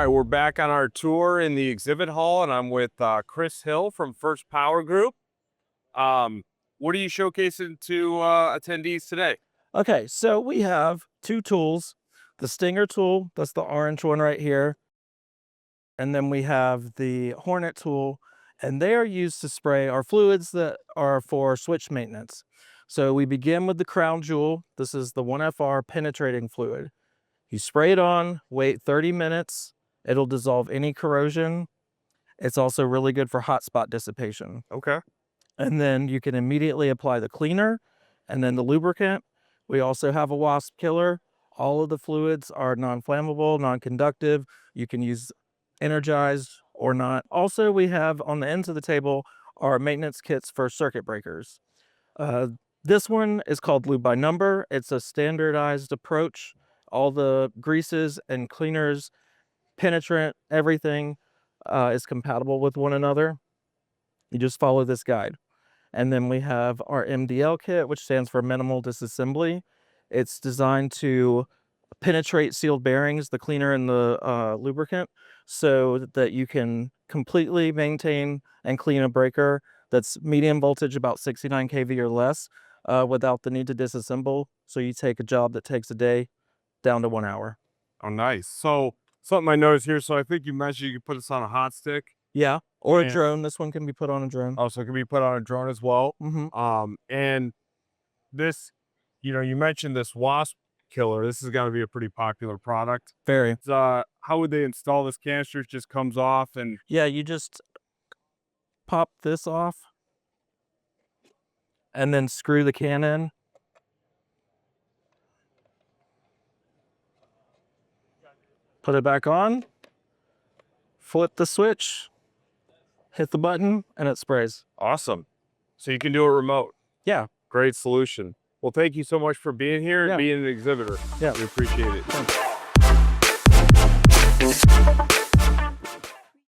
right, we're back on our tour in the exhibit hall, and I'm with Chris Hill from FirstPower Group. What are you showcasing to attendees today? Okay, so we have two tools. The Stinger tool, that's the orange one right here. And then we have the Hornet tool, and they are used to spray our fluids that are for switch maintenance. So we begin with the crown jewel. This is the 1FR penetrating fluid. You spray it on, wait 30 minutes. It'll dissolve any corrosion. It's also really good for hotspot dissipation. Okay. And then you can immediately apply the cleaner and then the lubricant. We also have a Wasp Killer. All of the fluids are non-flammable, non-conductive. You can use energized or not. Also, we have on the ends of the table our maintenance kits for circuit breakers. This one is called Lube by Number. It's a standardized approach. All the greases and cleaners, penetrant, everything is compatible with one another. You just follow this guide. And then we have our MDL kit, which stands for minimal disassembly. It's designed to penetrate sealed bearings, the cleaner and the lubricant, so that you can completely maintain and clean a breaker that's medium voltage, about 69 kV or less, without the need to disassemble. So you take a job that takes a day down to 1 hour. Oh, nice. So something I noticed here, so I think you mentioned you can put this on a hot stick. Yeah, or a drone. This one can be put on a drone. Oh, so it can be put on a drone as well. And this, you mentioned this Wasp Killer. This is going to be a pretty popular product. Very. How would they install this canister? It just comes off and... Yeah, you just pop this off and then screw the can in. Put it back on, flip the switch, hit the button, and it sprays. Awesome. So you can do it remote. Yeah. Great solution. Well, thank you so much for being here and being an exhibitor. Yeah. We appreciate it. Thanks.